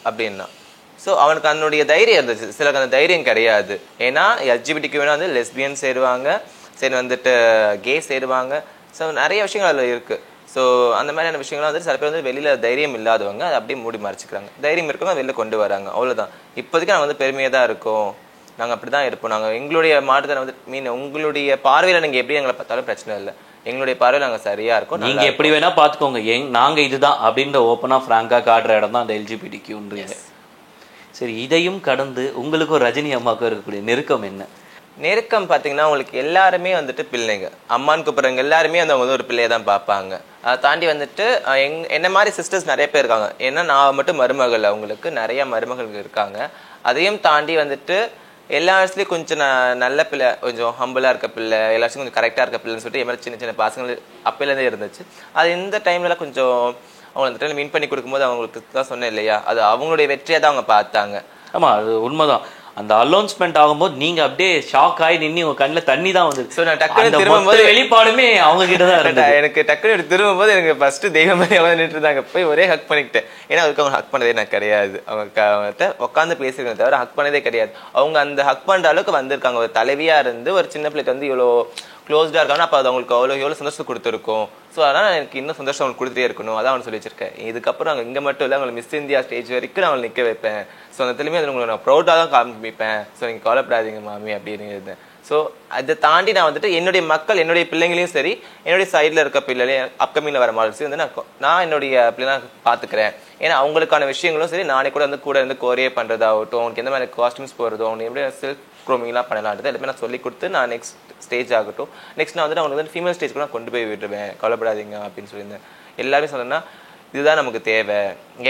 அப்படின்னா. ஸோ அவனுக்கு அதனுடைய தைரியம் இருந்துச்சு. சிலருக்கு அந்த தைரியம் கிடையாது. ஏன்னா எல்ஜிபிடிக்கு வேணா வந்து லெஸ்பியன் சேருவாங்க, சரி வந்துட்டு கே சேருவாங்க. ஸோ நிறைய விஷயங்கள் அதில் இருக்குது. ஸோ அந்த மாதிரியான விஷயங்கள்லாம் வந்து சில பேர் வந்து வெளியில் தைரியம் இல்லாதவங்க அதை அப்படியே மூடி மறைச்சிக்கிறாங்க. தைரியம் இருக்கவங்க வெளியில் கொண்டு வராங்க, அவ்வளோதான். இப்போதைக்கு நாங்கள் வந்து பெருமையாக தான் இருக்கோம், நாங்கள் அப்படி தான் இருப்போம். நாங்கள் எங்களுடைய மாற்றத்தை வந்து உங்களுடைய பார்வையில் நீங்கள் எப்படி எங்களை பார்த்தாலும் பிரச்சனை இல்லை, எங்களுடைய பார்வையில் நாங்கள் சரியாக இருக்கோம். நீங்கள் எப்படி வேணால் பார்த்துக்கோங்க, நாங்கள் இதுதான் அப்படின்ற ஓப்பனாக ஃப்ராங்காக காட்டுற இடம் தான் அந்த எல்ஜிபிடிக்யூன்றீங்க. சரி, இதையும் கடந்து உங்களுக்கு ஒரு ரஜினி அம்மாவுக்கும் இருக்கக்கூடிய நெருக்கம் என்ன? நெருக்கம் பார்த்தீங்கன்னா உங்களுக்கு எல்லாருமே வந்துட்டு பிள்ளைங்க, அம்மான்னு கூப்பிட்றவங்க எல்லாருமே வந்து அவங்க வந்து ஒரு பிள்ளையை தான் பார்ப்பாங்க. அதை தாண்டி வந்துட்டு என்ன மாதிரி சிஸ்டர்ஸ் நிறைய பேர் இருக்காங்க. ஏன்னா நான் மட்டும் மருமகள், அவங்களுக்கு நிறைய மருமகள் இருக்காங்க. அதையும் தாண்டி வந்துட்டு எல்லா இடத்துலையும் கொஞ்சம் நல்ல பிள்ளை, கொஞ்சம் ஹம்பிளாக இருக்க பிள்ளை, எல்லா இடத்துலையும் கொஞ்சம் கரெக்டாக இருக்க பிள்ளைன்னு சொல்லிட்டு என் சின்ன சின்ன பசங்கள் அப்போலேருந்தே இருந்துச்சு. அது இந்த டைம்லலாம் கொஞ்சம் அவங்க அந்த டைம் வின் பண்ணி கொடுக்கும்போது அவங்களுக்கு தான் சொன்னேன் இல்லையா, அது அவங்களுடைய வெற்றியை தான் அவங்க பார்த்தாங்க. ஆமாம், அது உண்மைதான். அந்த அலௌன்ஸ்மெண்ட் ஆகும்போது நீங்க அப்படியே ஷாக் ஆகி நின்று உங்க கண்ணில் தண்ணி தான் வந்து. ஸோ நான் டக்குனு திரும்பும்போது வெளிப்பாடுமே அவங்க கிட்ட தான் இருந்தது. எனக்கு டக்குனு திரும்பும்போது எனக்கு ஃபர்ஸ்ட் தெய்வம் மாதிரி அவங்க நின்று இருந்தாங்க. போய் ஒரே ஹக் பண்ணிக்கிட்டேன். ஏன்னா அதுக்கு அவங்க ஹக் பண்ணதே நான் கிடையாது, அவங்க உட்காந்து பேசிருக்கேன் தவிர ஹக் பண்ணதே கிடையாது. அவங்க அந்த ஹக் பண்ற அளவுக்கு வந்திருக்காங்க. ஒரு தலைவியா இருந்து ஒரு சின்ன பிள்ளைக்கு வந்து இவ்வளோ க்ளோஸ்டாக இருக்காங்கன்னா அப்போ அது அவங்களுக்கு எவ்வளோ சந்தோஷம் கொடுத்துருக்கும். ஸோ அதனால் எனக்கு இன்னும் சந்தோஷம் அவங்களுக்கு கொடுத்துட்டே இருக்கணும், அதான் அவனு சொல்லி வச்சிருக்கேன். இதுக்கப்புறம் அவங்க இங்கே மட்டும் இல்லை, அவங்களை மிஸ் இந்தியா ஸ்டேஜ் வரைக்கும் நான் அவங்களை நிற்க வைப்பேன். ஸோ அந்த திரும்பி அதில் உங்களை நான் ப்ரௌடாக தான் காமிப்பேன். ஸோ நீங்கள் கவலைப்படாதீங்க மாமி அப்படின்னு இருந்தேன். ஸோ அதை தாண்டி நான் வந்துட்டு என்னுடைய மக்கள், என்னுடைய பிள்ளைங்களையும் சரி, என்னுடைய சைடில் இருக்க பிள்ளைகளையும் அப்கமிங்கில் வர மாடல்ஸையும் வந்து நான் என்னுடைய பிள்ளைங்க பார்த்துக்கிறேன். ஏன்னா அவங்களுக்கான விஷயங்களும் சரி, நானே கூட வந்து இருந்து கோரியே பண்ணுறதாகட்டும், அவங்களுக்கு எந்த மாதிரி காஸ்டியூம்ஸ் போகிறதோ, அவங்க எப்படி செல்ஃப் க்ரோமிங்லாம் பண்ணலான்றது எல்லாமே நான் சொல்லி கொடுத்து நான் நெக்ஸ்ட் ஸ்டேஜ் ஆகட்டும், நெக்ஸ்ட் நான் வந்துட்டு அவங்களுக்கு வந்து ஃபீமேல் ஸ்டேஜ் கூட நான் கொண்டு போய் விட்டுருவேன், கவலைப்படாதீங்க அப்படின்னு சொல்லியிருந்தேன். எல்லாருமே சொன்னேன்னா இதுதான் நமக்கு தேவை.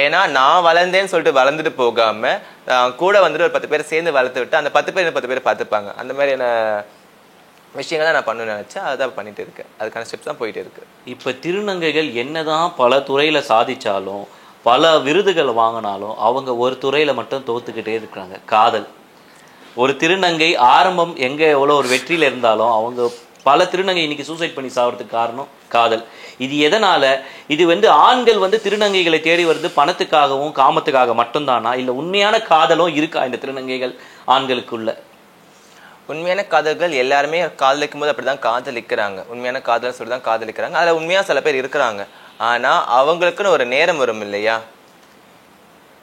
ஏன்னா நான் வளர்ந்தேன்னு சொல்லிட்டு வளர்ந்துட்டு போகாமல் கூட வந்துட்டு ஒரு 10 பேரை சேர்ந்து வளர்த்து விட்டு அந்த 10 பேர் 10 பேர் பார்த்துப்பாங்க. அந்த மாதிரியான விஷயங்கள் தான் நான் பண்ணணும்னு நினச்சேன். அதுதான் பண்ணிட்டு இருக்கேன். அதுக்கான ஸ்டெப்ஸ் தான் போயிட்டு இருக்கு. இப்போ திருநங்கைகள் என்னதான் பல துறையில் சாதிச்சாலும், பல விருதுகள் வாங்கினாலும் அவங்க ஒரு துறையில் மட்டும் தோத்துக்கிட்டே இருக்கிறாங்க, காதல். ஒரு திருநங்கை ஆரம்பம் எங்கே எவ்வளோ ஒரு வெற்றியில் இருந்தாலும் அவங்க பல திருநங்கை இன்னைக்கு சூசைட் பண்ணி சாகிறதுக்கு காரணம் காதல். இது எதனால? இது வந்து ஆண்கள் வந்து திருநங்கைகளை தேடி வருது பணத்துக்காகவும் காமத்துக்காக மட்டும்தானா, இல்லை உண்மையான காதலும் இருக்கா இந்த திருநங்கைகள் ஆண்களுக்குள்ள? உண்மையான காதல்கள் எல்லாருமே காதலிக்கும் போது அப்படிதான் காதலிக்கிறாங்க. உண்மையான காதல் சொல்லி தான் காதலிக்கிறாங்க. அதில் உண்மையாக சில பேர் இருக்கிறாங்க. ஆனால் அவங்களுக்குன்னு ஒரு நேரம் வரும் இல்லையா,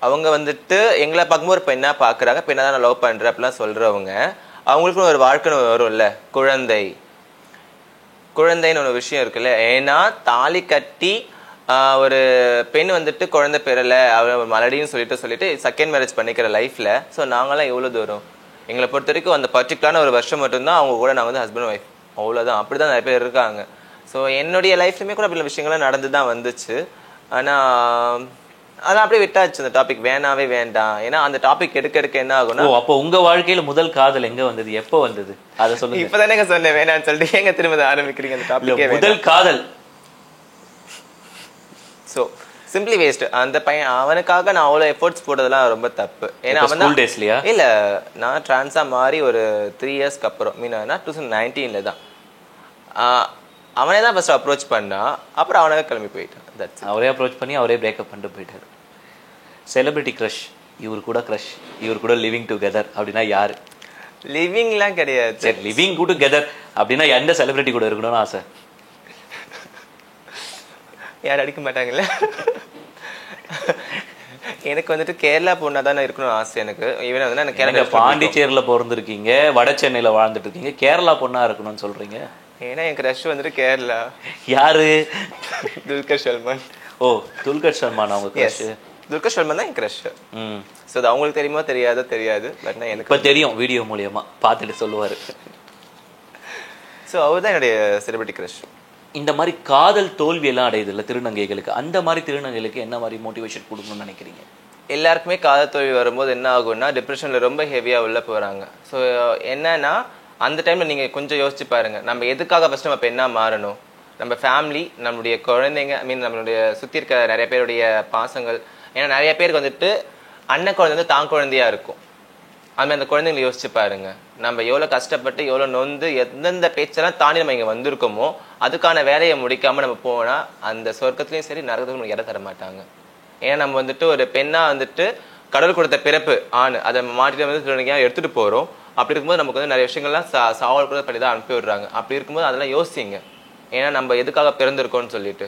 அவங்க வந்துட்டு எங்களை பார்க்கும்போது ஒரு பெண்ணாக பார்க்குறாங்க, பெண்ணாக தான் நான் லவ் பண்ணுறேன் அப்படிலாம் சொல்கிறவங்க, அவங்களுக்கும் ஒரு வாழ்க்கைன்னு வரும்ல, குழந்தைன்னு ஒரு விஷயம் இருக்குல்ல. ஏன்னா தாலி கட்டி ஒரு பெண் வந்துட்டு குழந்தை பெறல அவ மலடின்னு சொல்லிட்டு செகண்ட் மேரேஜ் பண்ணிக்கிற லைஃப்ல. ஸோ நாங்களாம் எவ்வளோ தூரம், எங்களை பொறுத்த வரைக்கும் அந்த பர்டிகுலரான ஒரு வருஷம் மட்டும்தான் அவங்க கூட நாங்கள் வந்து ஹஸ்பண்ட் ஒய்ஃப், அவ்வளோதான். அப்படிதான் நிறைய பேர் இருக்காங்க. ஸோ என்னுடைய லைஃப்லையுமே கூட அப்படி விஷயங்கள்லாம் நடந்து தான் வந்துச்சு. ஆனால் அதெல்லாம் அப்படியே விட்டாச்சு, அந்த டாபிக் வேணாவே வேண்டாம். ஏன்னா அந்த டாபிக் எடுக்க என்ன ஆகும்னா, அப்போ உங்க வாழ்க்கையில முதல் காதல் எங்க வந்தது, எப்போ வந்தது, அதை சொல்லுங்க. இப்பதானே சொன்னேன் வேணான்னு சொல்லிட்டு, எங்க திரும்ப ஆரம்பிக்கிறீங்க அந்த டாபிக்? முதல் காதல். So simply waste. அந்த பையன் அவனுக்காக நான் அவ்வளோ எஃபோர்ட்ஸ் போட்டதெல்லாம் ரொம்ப தப்பு. ஏன்னா அவன் ஸ்கூல் டேஸ்லயா? இல்ல, நான் டிரான்ஸா மாறி ஒரு 3 இயர்ஸ்க்கு அப்புறம், மீனா 2019 தான் அவனே தான் ஃபர்ஸ்ட் அப்ரோச் பண்ணா. அப்புறம் அவனாவே கிளம்பி போயிட்டான். அவரே அப்ரோச் பண்ணி அவரே பிரேக்கப் பண்ணிட்டு போயிட்டாரு. செலிபிரிட்டி க்ரஷ், இவர் கூட க்ரஷ், இவர் கூட லிவிங் டுகெதர் அப்படின்னா யாரு? லிவிங்லாம் கிடையாது. சரி, லிவிங் டுகெதர் அப்படின்னா எந்த செலிபிரிட்டி கூட இருக்கணும்னு ஆசை? யாரும் அடிக்க மாட்டாங்கல்ல. எனக்கு வந்துட்டு கேரளா பொண்ணா தானே இருக்கணும்னு ஆசை எனக்கு. ஈவன் வந்து எனக்கு கேரளா, பாண்டிச்சேரியில பிறந்திருக்கீங்க, வட சென்னையில வாழ்ந்துட்டு இருக்கீங்க, கேரளா பொண்ணா இருக்கணும்னு சொல்றீங்க. ஏன்னா எனக்கு ரஷ் வந்துட்டு கேரளா. யாரு? துல்கர் சல்மான். ஓ, துல்கர் சல்மான் அவங்க கிரஷ். துல்கர் சல்மான் தான் என் கிரஷ். ஸோ அது அவங்களுக்கு தெரியுமா தெரியாது. பட் நான் எனக்கு இப்போ தெரியும், வீடியோ மூலியமா பார்த்துட்டு சொல்லுவாரு. ஸோ அவர் தான் என்னுடைய செலிபிரிட்டி கிரஷ். இந்த மாதிரி காதல் தோல்வி எல்லாம் அடையுது இல்லை திருநங்கைகளுக்கு, அந்த மாதிரி திருநங்கைகளுக்கு என்ன மாதிரி மோட்டிவேஷன் கொடுக்கணும்னு நினைக்கிறீங்க? எல்லாருக்குமே காதல் தோல்வி வரும்போது என்ன ஆகும்னா, டிப்ரெஷன்ல ரொம்ப ஹெவியா உள்ள போறாங்க. ஸோ என்னன்னா, அந்த டைம்ல நீங்க கொஞ்சம் யோசிச்சு பாருங்க, நம்ம எதுக்காக ஃபர்ஸ்ட் நம்ம இப்போ என்ன மாறணும்? நம்ம ஃபேமிலி, நம்மளுடைய குழந்தைங்க, நம்மளுடைய சுத்தி இருக்க நிறைய பேருடைய பாசங்கள். ஏன்னா நிறைய பேருக்கு வந்துட்டு அண்ணன் குழந்தை வந்து தான் குழந்தையா இருக்கும். அதுமாதிரி அந்த குழந்தைங்களை யோசிச்சு பாருங்க, நம்ம எவ்வளோ கஷ்டப்பட்டு எவ்வளோ நொந்து எந்தெந்த பேச்செல்லாம் தாண்டி நம்ம இங்கே வந்திருக்கோமோ அதுக்கான வேலையை முடிக்காம நம்ம போனால் அந்த சொர்க்கத்துலையும் சரி நரகத்துலையும் நமக்கு இடம் தர மாட்டாங்க. ஏன்னா நம்ம வந்துட்டு ஒரு பெண்ணா வந்துட்டு கடவுள் கொடுத்த பிறப்பு ஆண், அதை மாட்டிட்டு வந்து திருநங்கையாக எடுத்துட்டு போகிறோம். அப்படி இருக்கும்போது நமக்கு வந்து நிறைய விஷயங்கள்லாம் சாவல் கூட பண்ணி தான் அனுப்பி விடுறாங்க. அப்படி இருக்கும்போது அதெல்லாம் யோசிங்க, ஏன்னா நம்ம எதுக்காக பிறந்திருக்கோம்னு சொல்லிட்டு.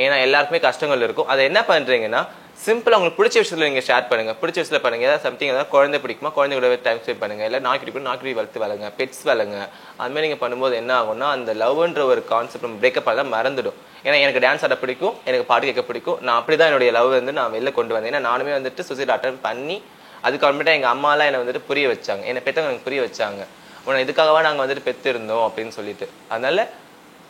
ஏன்னா எல்லாருக்குமே கஷ்டங்கள் இருக்கும். அதை என்ன பண்ணுறீங்கன்னா, சிம்பிளா உங்களுக்கு பிடிச்ச விஷயத்துல நீங்க ஷேர் பண்ணுங்க, பிடிச்ச விஷயத்துல பண்ணுங்க. ஏதாவது சம்திங் ஏதாவது குழந்தை பிடிக்குமா, குழந்தை கூட டைம் ஸ்பெண்ட் பண்ணுங்க. இல்லை நாய்க்குடி வளர்த்து வளங்க, பெட்ஸ் வளங்க. அது மாதிரி நீங்க பண்ணும்போது என்ன ஆகும்னா, அந்த லவ்ன்ற ஒரு கான்செப்ட் நம்ம பிரேக்கப் எல்லாம் மறந்துடும். ஏன்னா எனக்கு டான்ஸ் ஆட பிடிக்கும், எனக்கு பாட்டு கேட்க பிடிக்கும். நான் அப்படிதான் என்னுடைய லவ் வந்து நான் வெளில கொண்டு வந்தேன். ஏன்னா நானுமே வந்துட்டு சூசைட் அட்டன் பண்ணி அதுக்கப்புறமேட்டா எங்க அம்மாலாம் என்னை வந்துட்டு புரிய வச்சாங்க, என்னை பெற்றவங்க எனக்கு புரிய வச்சாங்க, உன்னை இதுக்காகவா நாங்கள் வந்துட்டு பெற்று இருந்தோம் அப்படின்னு சொல்லிட்டு. அதனால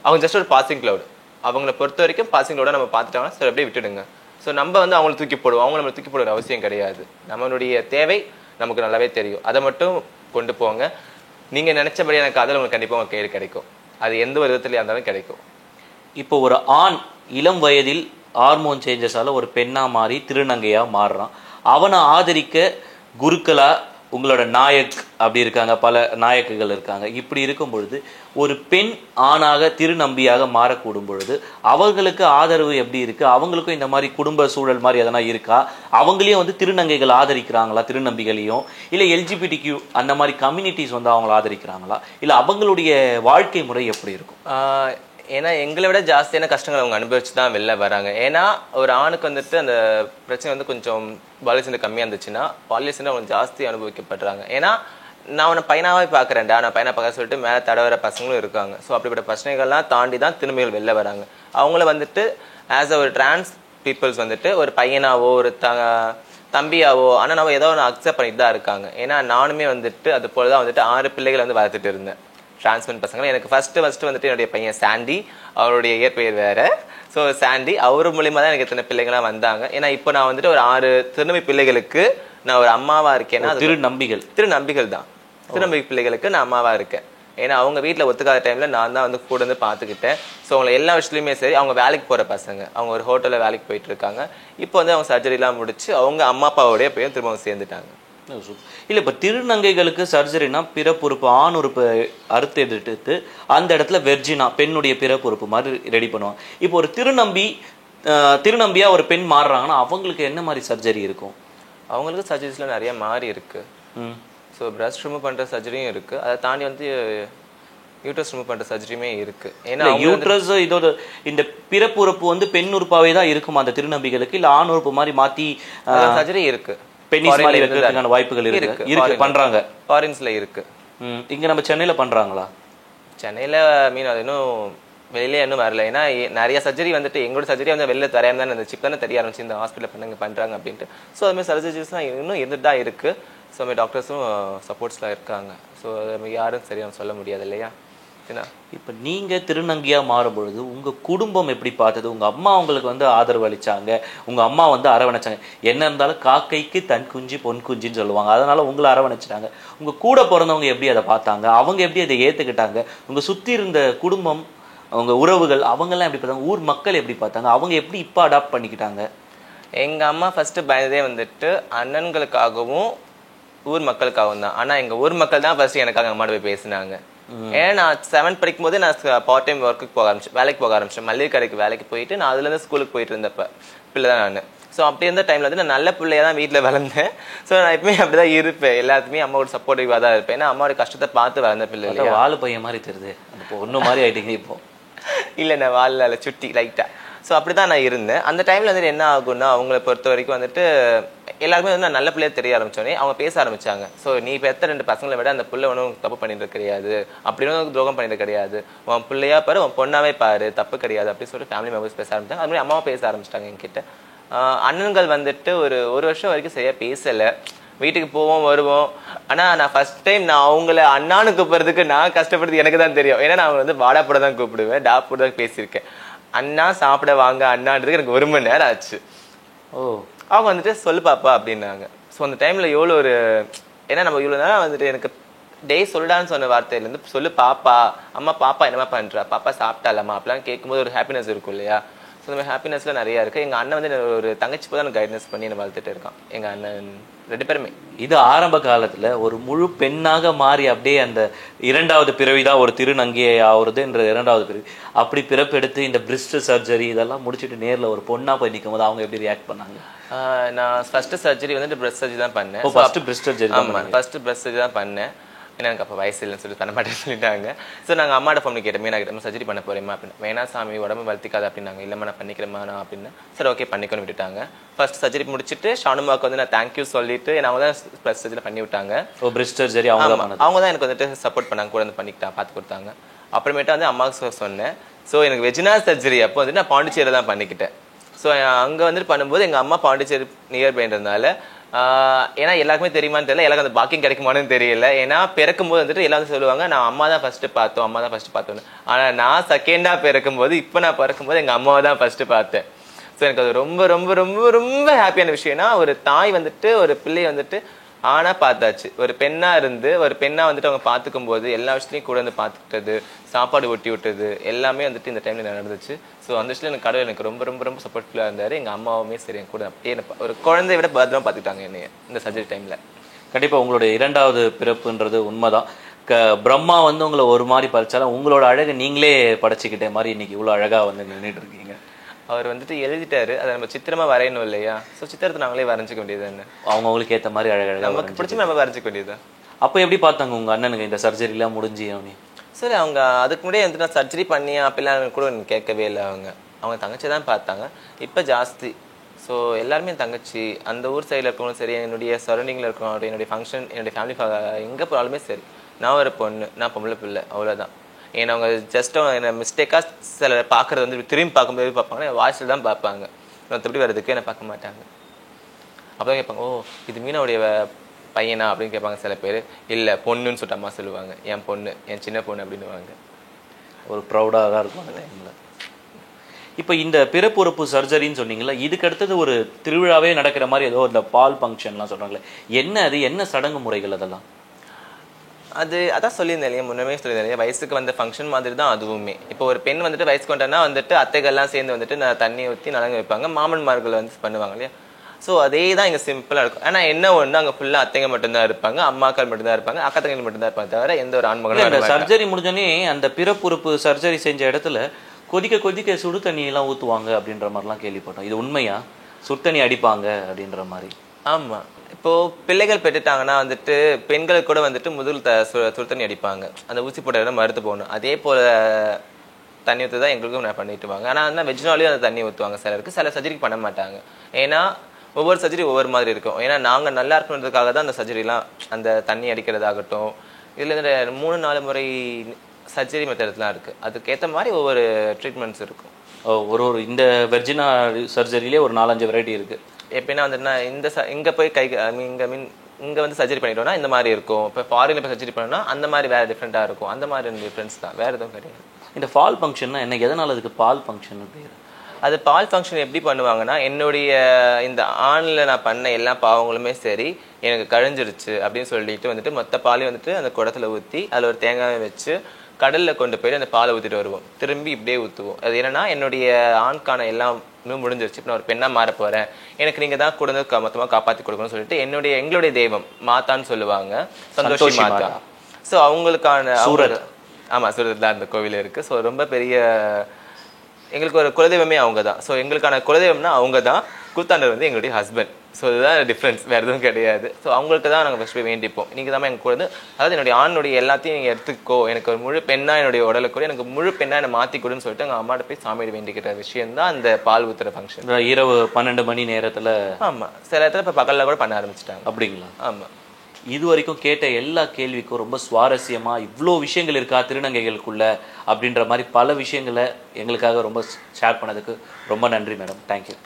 அவங்க ஜஸ்ட் ஒரு பாசிங் கிளவுட். அவங்களை பொறுத்த வரைக்கும் பாசிங் கிளவுட நம்ம பார்த்துட்டாங்கன்னா சரி அப்படியே விட்டுடுங்க. ஸோ நம்ம வந்து அவங்களை தூக்கி போடுவோம், அவங்க நம்மளை தூக்கி போடுற அவசியம் கிடையாது. நம்மளுடைய தேவை நமக்கு நல்லாவே தெரியும், அதை மட்டும் கொண்டு போங்க. நீங்கள் நினைச்சபடியான காதல் உங்களுக்கு கண்டிப்பாக உங்கள் கையில் கிடைக்கும், அது எந்த ஒரு விதத்துலையாக இருந்தாலும் கிடைக்கும். இப்போ ஒரு ஆண் இளம் வயதில் ஹார்மோன் சேஞ்சஸால ஒரு பெண்ணா மாறி திருநங்கையா மாறுறான். அவனை ஆதரிக்க குருக்களா உங்களோட நாயக் அப்படி இருக்காங்க, பல நாயக்குகள் இருக்காங்க. இப்படி இருக்கும் பொழுது ஒரு பெண் ஆணாக திருநம்பியாக மாறக்கூடும் பொழுது அவர்களுக்கு ஆதரவு எப்படி இருக்கு? அவங்களுக்கும் இந்த மாதிரி குடும்ப சூழல் மாதிரி எதனா இருக்கா? அவங்களையும் வந்து திருநங்கைகள் ஆதரிக்கிறாங்களா? திருநம்பிகளையும் இல்லை எல்ஜிபிடிக்யூ அந்த மாதிரி கம்யூனிட்டிஸ் வந்து அவங்களை ஆதரிக்கிறாங்களா? இல்லை அவங்களுடைய வாழ்க்கை முறை எப்படி இருக்கும்? ஏன்னா எங்களை விட ஜாஸ்தியான கஷ்டங்கள் அவங்க அனுபவிச்சு தான் வெளில வராங்க. ஏன்னா ஒரு ஆணுக்கு வந்துட்டு அந்த பிரச்சனை வந்து கொஞ்சம் பாலியல் கம்மியாக இருந்துச்சுன்னா பாலியல் அவங்க ஜாஸ்தி அனுபவிக்கப்படுறாங்க. ஏன்னா நான் அவனை பையனாவே பார்க்குறேன்டா, நான் பையனை பார்க்க சொல்லிட்டு மேலே தடவர பசங்களும் இருக்காங்க. ஸோ அப்படிப்பட்ட பிரச்சனைகள்லாம் தாண்டி தான் திரும்பிகள் வெளில வராங்க. அவங்கள வந்துட்டு ஆஸ் அ ஒரு டிரான்ஸ் பீப்புள்ஸ் வந்துட்டு ஒரு பையனாவோ ஒரு தம்பியாவோ அண்ணனாவோ ஏதோ ஒன்று அக்செப்ட் பண்ணிட்டு தான் இருக்காங்க. ஏன்னா நானுமே வந்துட்டு அது போல தான் வந்துட்டு 6 பிள்ளைகளை வந்து வளர்த்துட்டு இருந்தேன், டிரான்ஸ்மெண்ட் பசங்களை. எனக்கு ஃபர்ஸ்ட் வந்துட்டு என்னுடைய பையன் சாண்டி, அவருடைய இயற்பெயர் வேற. ஸோ சாண்டி அவர் மூலியமா தான் எனக்கு இத்தனை பிள்ளைங்களாம் வந்தாங்க. ஏன்னா இப்போ நான் வந்துட்டு ஒரு 6 திருநம்பி பிள்ளைகளுக்கு நான் ஒரு அம்மாவா இருக்கேன்னா திருநம்பிகள் தான். திருநம்பி பிள்ளைகளுக்கு நான் அம்மாவா இருக்கேன். ஏன்னா அவங்க வீட்டில் ஒத்துக்காத டைம்ல நான் தான் வந்து கூட வந்து பார்த்துக்கிட்டேன். ஸோ அவங்களை எல்லா விஷயத்துலையுமே சரி, அவங்க வேலைக்கு போகிற பசங்க, அவங்க ஒரு ஹோட்டலில் வேலைக்கு போயிட்டு இருக்காங்க. இப்போ வந்து அவங்க சர்ஜரிலாம் முடிச்சு அவங்க அம்மா அப்பாவோடய போய் திரும்ப சேர்ந்துட்டாங்க. இல்லை, இப்போ திருநங்கைகளுக்கு சர்ஜரினா பிறப்புறுப்பு ஆண் உறுப்பு அறுத்து எடுத்து அந்த இடத்துல வெர்ஜினா பெண்ணுடைய பிறப்புறுப்பு மாதிரி ரெடி பண்ணுவாங்க. இப்போ ஒரு திருநம்பியா ஒரு பெண் மாறுறாங்கன்னா அவங்களுக்கு என்ன மாதிரி சர்ஜரி இருக்கும்? அவங்களுக்கு சர்ஜரிஸ்லாம் நிறைய மாறி இருக்கு. ஸோ பிரஸ்ட் ரிமூவ் பண்ணுற சர்ஜரியும் இருக்கு, அதை தாண்டி வந்து யூட்ரஸ் ரிமூவ் பண்ணுற சர்ஜரியுமே இருக்கு. ஏன்னா யூட்ரஸ் இதோட இந்த பிறப்புறுப்பு வந்து பெண் உறுப்பாவே தான் இருக்குமா அந்த திருநம்பிகளுக்கு, இல்லை ஆண் உறுப்பு மாதிரி மாற்றி சர்ஜரி இருக்கு, பெண்ணிஸ் மாதிரி வைக்கிறதுக்கான வாய்ப்புகள் இருக்கு பண்றாங்க. ஃபாரின்ஸ்ல இருக்கு. இங்க நம்ம சென்னையில பண்றாங்களா? சென்னையில் மீன் அது இன்னும் வெளியிலே இன்னும் வரல. ஏன்னா நிறைய சர்ஜரி வந்துட்டு எங்களோட சர்ஜரி வந்து வெளில தரையாம தானே இருந்துச்சு. இப்போ தானே தெரிய ஆரம்பிச்சு இந்த ஹாஸ்பிட்டலில் பண்ணுறாங்க அப்படின்ட்டு. ஸோ அதுமாதிரி சர்ஜரிஸ்லாம் இன்னும் இருந்துட்டு தான் இருக்குது. ஸோ அதுமாதிரி டாக்டர்ஸும் சப்போர்ட்ஸ்லாம் இருக்காங்க. ஸோ அது யாரும் சரியாக சொல்ல முடியாது இல்லையா? ஏன்னா இப்போ நீங்க திருநங்கையா மாறும் பொழுது உங்க குடும்பம் எப்படி பார்த்தது? உங்க அம்மா உங்களுக்கு வந்து ஆதரவு அளிச்சாங்க, உங்க அம்மா வந்து அரவணைச்சாங்க. என்ன இருந்தாலும் காக்கைக்கு தன் குஞ்சு பொன் குஞ்சுன்னு சொல்லுவாங்க. அதனால உங்களை அரவணைச்சிட்டாங்க. உங்க கூட பிறந்தவங்க எப்படி அதை பார்த்தாங்க? அவங்க எப்படி அதை ஏத்துக்கிட்டாங்க? உங்க சுத்தி இருந்த குடும்பம், அவங்க உறவுகள், அவங்கெல்லாம் எப்படி பார்த்தாங்க? ஊர் மக்கள் எப்படி பார்த்தாங்க? அவங்க எப்படி இப்போ அடாப்ட் பண்ணிக்கிட்டாங்க? எங்கள் அம்மா ஃபஸ்ட்டு பயந்ததே வந்துட்டு அண்ணன்களுக்காகவும் ஊர் மக்களுக்காகவும் தான். ஆனால் எங்கள் ஊர் மக்கள் தான் ஃபஸ்ட்டு எனக்காக அம்மாட்ட போய் பேசினாங்க. ஏன்னா நான் 7th படிக்கும் போது நான் பார்ட் டைம் ஒர்க்குக்கு வேலைக்கு போக ஆரம்பிச்சேன். மல்லிகை கடைக்கு வேலைக்கு போயிட்டு நான் அதுலேருந்து ஸ்கூலுக்கு போயிட்டு இருந்தப்ப பிள்ளை தான் நான். ஸோ அப்படி இருந்த டைமில் வந்து நான் நல்ல பிள்ளையா தான் வீட்டில் வளர்ந்தேன். ஸோ நான் எப்பவுமே அப்படி தான் இருப்பேன். எல்லாத்துக்குமே அம்மாவோட சப்போர்ட்டிவாக தான் இருப்பேன். ஏன்னா அம்மாவோட கஷ்டத்தை பார்த்து வளர்ந்த பிள்ளை இல்லையா? வாழு பையன் மாதிரி தெரியுது. இப்போ ஒன்றும் மாதிரி ஆயிட்டீங்க இப்போ. இல்லை நான் வாழல சுட்டி லைட்டாக. ஸோ அப்படி தான் நான் இருந்தேன். அந்த டைமில் வந்துட்டு என்ன ஆகும்னா அவங்கள பொறுத்த வரைக்கும் வந்துட்டு எல்லாருமே வந்து நான் நல்ல பிள்ளைய தெரிய ஆரம்பிச்சோன்னே அவங்க பேச ஆரம்பிச்சாங்க. ஸோ நீ பெற்ற 2 பசங்களை விட அந்த பிள்ளை ஒன்றும் தப்பு பண்ணிட்டு கிடையாது, அப்படின்னு துரோகம் பண்ணிட்டு கிடையாது, உன் பிள்ளையா பாரு, உன் பொண்ணாவே பாரு, தப்பு கிடையாது அப்படின்னு சொல்லிட்டு ஃபேமிலி மெம்பர்ஸ் பேச ஆரம்பிச்சாங்க. அது மாதிரி அம்மாவை பேச ஆரம்பிச்சிட்டாங்க என்கிட்ட. அண்ணன்கள் வந்துட்டு ஒரு வருஷம் வரைக்கும் சரியாக பேசலை. வீட்டுக்கு போவோம் வருவோம். ஆனால் நான் ஃபர்ஸ்ட் டைம் நான் அவங்கள அண்ணான்னு கூப்பிட்றதுக்கு நான் கஷ்டப்படுறது எனக்கு தான் தெரியும். ஏன்னா நான் அவங்க வந்து வாடா போட தான் கூப்பிடுவேன், டா போட தான் பேசியிருக்கேன். அண்ணா சாப்பிட வாங்க அண்ணான்றதுக்கு எனக்கு 1 மணி நேரம் ஆச்சு. அவங்க வந்துட்டு சொல்லு பாப்பா அப்படின்னாங்க. ஸோ அந்த டைமில் எவ்வளோ ஒரு ஏன்னா நம்ம இவ்வளோ நேரம் வந்துட்டு எனக்கு சொல்லுடான்னு சொன்ன வார்த்தையிலேருந்து சொல்லு பாப்பா, அம்மா பாப்பா என்னமா பண்ணுறா, பாப்பா சாப்பிட்டாலம்மா அப்படிலாம் கேட்கும்போது ஒரு ஹாப்பினஸ் இருக்கும் இல்லையா? ஸோ இந்த மாதிரி ஹாப்பினஸ்லாம் நிறையா இருக்குது. எங்கள் அண்ணன் வந்து ஒரு தங்கச்சி போது எனக்கு கைடன்ஸ் பண்ணி என்னை வளர்த்துட்டு இருக்கான். எங்கள் அண்ணன் 2 பேருமே. இது ஆரம்ப காலத்துல ஒரு முழு பெண்ணாக மாறி அப்படியே அந்த 2வது பிறவிதான் ஒரு திருநங்கையை ஆகுறதுன்ற 2வது பிறவி. அப்படி பிறப்பெடுத்து இந்த பிரிஸ்ட் சர்ஜரி இதெல்லாம் முடிச்சுட்டு நேரில் ஒரு பொண்ணா போய் நிற்கும் போது அவங்க எப்படி ரியாக்ட் பண்ணாங்க? நான் ஃபர்ஸ்ட் சர்ஜரி வந்துட்டு பிரெஸ்ட் சர்ஜரி தான் பண்ணேன். First breast surgery? ஆமாம், ஃபர்ஸ்ட் பிரெஸ்ட் சர்ஜரி தான் பண்ணேன். ஏன்னா எனக்கு அப்போ வயசு இல்லைன்னு சொல்லி பண்ண மாட்டேன்னு சொல்லிட்டாங்க. ஸோ நாங்கள் அம்மாட்ட ஃபோன் கேட்டோம், நான் கிட்ட சர்ஜரி பண்ண போறேம்மா அப்படின்னு. வேணா சாமி உடம்பு வளர்த்திக்காது அப்படின்னாங்க. இல்லைம்மா நான் பண்ணிக்கிறேம்மா நான் அப்படின்னு. சரி ஓகே பண்ணிக்கணும்னு விட்டுட்டாங்க. ஃபர்ஸ்ட் சர்ஜரி முடிச்சுட்டு ஷானுமாவுக்கு வந்து நான் தேங்க்யூ சொல்லிட்டு அவங்க தான் பிரெஸ்ட் சர்ஜரி பண்ணி விட்டாங்க. பிரெஸ்ட் சர்ஜரி அவங்க தான் எனக்கு வந்துட்டு சப்போர்ட் பண்ணாங்க, கூட வந்து பண்ணிக்கிட்டா பார்த்து கொடுத்தாங்க. அப்புறமேட்டு வந்து அம்மாவுக்கு சொன்னேன். ஸோ எனக்கு வெஜினா சர்ஜரி அப்போ வந்துட்டு நான் பாண்டிச்சேரி தான் பண்ணிக்கிட்டேன். ஸோ அங்கே வந்துட்டு பண்ணும்போது எங்கள் அம்மா பாண்டிச்சேரி நியர் பைன்றதுனால ஏன்னா எல்லாருக்குமே தெரியுமான்னு தெரியல, எல்லாருக்கும் அந்த பாக்கியம் கிடைக்குமான்னு தெரியல. ஏன்னா பிறக்கும் போது வந்துட்டு எல்லாரும் சொல்லுவாங்க நான் அம்மா தான் ஃபர்ஸ்ட் பார்த்தோம், அம்மா தான் ஃபர்ஸ்ட் பார்த்தோன்னு. ஆனால் நான் செகண்டா பிறக்கும் போது இப்போ நான் பிறக்கும்போது எங்கள் அம்மாவை தான் ஃபர்ஸ்ட் பார்த்தேன். ஸோ எனக்கு அது ரொம்ப ரொம்ப ரொம்ப ரொம்ப ஹாப்பியான விஷயம்னா ஒரு தாய் வந்துட்டு ஒரு பிள்ளையை வந்துட்டு ஆனா பார்த்தாச்சு. ஒரு பெண்ணா இருந்து ஒரு பெண்ணா வந்துட்டு அவங்க பார்த்துக்கும் போது எல்லா விஷயத்தையும் கூட வந்து பார்த்துக்கிட்டது, சாப்பாடு ஒட்டி விட்டது எல்லாமே வந்துட்டு இந்த டைம்ல நடந்துச்சு. ஸோ அந்த விஷயத்துல எனக்கு கடவுள் எனக்கு ரொம்ப ரொம்ப ரொம்ப சப்போர்ட்ஃபுல்லாக இருந்தாரு. எங்கள் அம்மாவுமே சரி என் கூட அப்படியே ஒரு குழந்தைய விட பத்திரமா பார்த்துக்கிட்டாங்க என்னைய இந்த சர்ஜரி டைம்ல. கண்டிப்பாக உங்களுடைய 2வது பிறப்புன்றது உண்மைதான். பிரம்மா வந்து உங்களை ஒரு மாதிரி படைச்சாலும் உங்களோட அழகை நீங்களே படைச்சிக்கிட்ட மாதிரி இன்னைக்கு இவ்வளோ அழகாக வந்து நின்றுட்டு இருக்கீங்க. அவர் வந்துட்டு எழுதிட்டாரு, அதை நம்ம சித்திரமா வரையணும் இல்லையா? ஸோ சித்திரத்தை நாங்களே வரைஞ்சிக்க வேண்டியது என்ன, அவங்களுக்கு ஏற்ற மாதிரி அழகழகாக நமக்கு பிடிச்ச நம்ம வரைஞ்சிக்க வேண்டியது. அப்போ எப்படி பார்த்தாங்க உங்கள் அண்ணனுங்க இந்த சர்ஜரிலாம் முடிஞ்சு? சரி அவங்க அதுக்கு முன்னாடியே வந்துட்டு நான் சர்ஜரி பண்ணி அப்படிலாம் கூட எனக்கு கேட்கவே இல்லை. அவங்க தங்கச்சி தான் பார்த்தாங்க. இப்போ ஜாஸ்தி. ஸோ எல்லாருமே தங்கச்சி அந்த ஊர் சைடில் இருக்கணும் சரி, என்னுடைய சரௌண்டிங்கில் இருக்கணும், என்னுடைய ஃபங்க்ஷன் என்னுடைய ஃபேமிலி எங்கே போனாலுமே சரி, நான் ஒரு பொண்ணு, நான் பொம்பளை பிள்ளை, அவ்வளோதான். ஏன்னா அவங்க ஜஸ்ட் என்ன மிஸ்டேக்காக சில பார்க்குறது வந்து திரும்பி பார்க்கும்போது பார்ப்பாங்க, என் வாய்ஸில் தான் பார்ப்பாங்க, மற்றபடி வர்றதுக்கு என்னை பார்க்க மாட்டாங்க. அப்போ தான் கேட்பாங்க, ஓ இது மீனாவுடைய பையனா அப்படின்னு கேட்பாங்க. சில பேர் இல்லை பொண்ணுன்னு சொல்லிட்டு அம்மா சொல்லுவாங்க, என் பொண்ணு, என் சின்ன பொண்ணு அப்படின்னுவாங்க. ஒரு ப்ரௌடாக தான் இருக்கும் அந்த டைமில். இப்போ இந்த பிறப்புறுப்பு சர்ஜரின்னு சொன்னீங்களா, இதுக்கு அடுத்தது ஒரு திருவிழாவே நடக்கிற மாதிரி ஏதோ இந்த பால் ஃபங்க்ஷன்லாம் சொல்கிறாங்களே, என்ன அது, என்ன சடங்கு முறைகள் அதெல்லாம்? அதான் சொல்லியிருந்தேன் இல்லையா, முன்னமே சொல்லியிருந்தேன் இல்லையா, வயசுக்கு வந்த ஃபங்க்ஷன் மாதிரி தான் அதுவுமே. இப்போ ஒரு பெண் வந்துட்டு வயசுக்கு வந்தான்னா வந்துட்டு அத்தைகள்லாம் சேர்ந்து வந்துட்டு தண்ணி ஊற்றி நலங்கு வைப்பாங்க, மாமன்மார்கள் வந்து பண்ணுவாங்க இல்லையா. ஸோ அதே தான் இங்கே சிம்பிளாக இருக்கும். ஆனால் என்ன ஒன்று அங்கே ஃபுல்லாக அத்தைங்க மட்டும்தான் இருப்பாங்க, அம்மாக்கள் மட்டும்தான் இருப்பாங்க, அக்கா தங்கைகள் மட்டும்தான் இருப்பாங்க, தவிர எந்த ஒரு ஆண்மகனும். சர்ஜரி முடிஞ்சோடனே அந்த பிறப்புறுப்பு சர்ஜரி செஞ்ச இடத்துல கொதிக்க கொதிக்க சுடு தண்ணியெல்லாம் ஊற்றுவாங்க அப்படின்ற மாதிரிலாம் கேள்விப்பட்டோம். இது உண்மையா? சுடு தண்ணி அடிப்பாங்க அப்படின்ற மாதிரி? ஆமாம். இப்போ பிள்ளைகள் பெற்றுட்டாங்கன்னா வந்துட்டு பெண்களுக்கு கூட வந்துட்டு முதல் சுடு தண்ணி அடிப்பாங்க, அந்த ஊசி போட இடம் மறுத்து போகணும். அதே போல் தண்ணி ஊற்று தான் எங்களுக்கும் பண்ணிட்டு வாங்க. ஆனால் வெஜ்னாலையும் அந்த தண்ணி ஊற்றுவாங்க சிலருக்கு, சில சர்ஜரிக்கு பண்ண மாட்டாங்க. ஏன்னா ஒவ்வொரு சர்ஜரி ஒவ்வொரு மாதிரி இருக்கும். ஏன்னா நாங்கள் நல்லா இருக்கணுன்றதுக்காக தான் அந்த சர்ஜரிலாம் அந்த தண்ணி அடிக்கிறதாகட்டும், இதில் இந்த 3-4 முறை சர்ஜரி மெத்தட்லாம் இருக்குது. அதுக்கேற்ற மாதிரி ஒவ்வொரு ட்ரீட்மெண்ட்ஸ் இருக்கும். ஒரு இந்த வெர்ஜினா சர்ஜரியிலே ஒரு 4-5 வெரைட்டி இருக்குது. எப்படின்னா வந்துட்டுனா இங்கே போய் இங்கே வந்து சர்ஜரி பண்ணிட்டோம்னா இந்த மாதிரி இருக்கும். இப்போ ஃபாரினில் போய் சர்ஜரி பண்ணோம்னா அந்த மாதிரி வேறு டிஃப்ரெண்ட்டாக இருக்கும். அந்த மாதிரி டிஃப்ரென்ஸ் தான், வேறு எதுவும் கிடையாது. இந்த ஃபால் ஃபங்க்ஷன்னா என்ன, எதனால் அதுக்கு பால் ஃபங்க்ஷன் பேர்? அது பால் ஃபங்க்ஷன் எப்படி பண்ணுவாங்கன்னா, என்னுடைய இந்த ஆணில் நான் பண்ண எல்லா பாவங்களுமே சரி எனக்கு கழிஞ்சிருச்சு அப்படின்னு சொல்லிட்டு வந்துட்டு மொத்த பாலையும் வந்துட்டு அந்த குடத்துல ஊற்றி அதில் ஒரு தேங்காயை வச்சு கடலில் கொண்டு போய் அந்த பாலை ஊற்றிட்டு வருவோம். திரும்பி இப்படியே ஊற்றுவோம். அது என்னன்னா, என்னுடைய ஆண்கான எல்லாமே முடிஞ்சிருச்சு, இப்போ நான் ஒரு பெண்ணாக மாற போகிறேன், எனக்கு நீங்கள் தான் கூட மொத்தமாக காப்பாற்றி கொடுக்கணும்னு சொல்லிட்டு எங்களுடைய தெய்வம் மாதான்னு சொல்லுவாங்க, சந்தோஷி மாதா. ஸோ அவங்களுக்கான ஆமாம், சூரத்தில் தான் அந்த கோவில் இருக்குது. ஸோ ரொம்ப பெரிய எங்களுக்கு ஒரு குலதெய்வமே அவங்க தான். ஸோ எங்களுக்கான குலதெய்வம்னா அவங்க தான். கூத்தாண்டர் வந்து எங்களுடைய ஹஸ்பண்ட். ஸோ இதுதான் டிஃப்ரென்ஸ், வேறு எதுவும் கிடையாது. ஸோ அவங்களுக்கு தான் நாங்கள் ஃபஸ்ட்டு போய் வேண்டிப்போம். நீங்கள் தான் எங்கள் கூட அதாவது என்னுடைய ஆணுடைய எல்லாத்தையும் நீங்கள் எடுத்துக்கோ, எனக்கு ஒரு முழு பெண்ணாக என்னுடைய உடலுக்கு எனக்கு முழு பெண்ணாக என்னை மாற்றி கொடுன்னு சொல்லிட்டு எங்கள் அம்மாட்ட போய் சாமியை வேண்டிக்கிற விஷயம் தான் அந்த பால் ஊற்றுற ஃபங்க்ஷன். இரவு 12 மணி நேரத்தில். ஆமாம், சில இடத்துல இப்போ பகலில் கூட பண்ண ஆரம்பிச்சிட்டாங்க. அப்படிங்களா? ஆமாம். இது வரைக்கும் கேட்ட எல்லா கேள்விக்கும் ரொம்ப சுவாரஸ்யமாக இவ்வளோ விஷயங்கள் இருக்கா திருநங்கைகளுக்குள்ள அப்படின்ற மாதிரி பல விஷயங்களை எங்களுக்காக ரொம்ப ஷேர் பண்ணதுக்கு ரொம்ப நன்றி மேடம். தேங்க்யூ.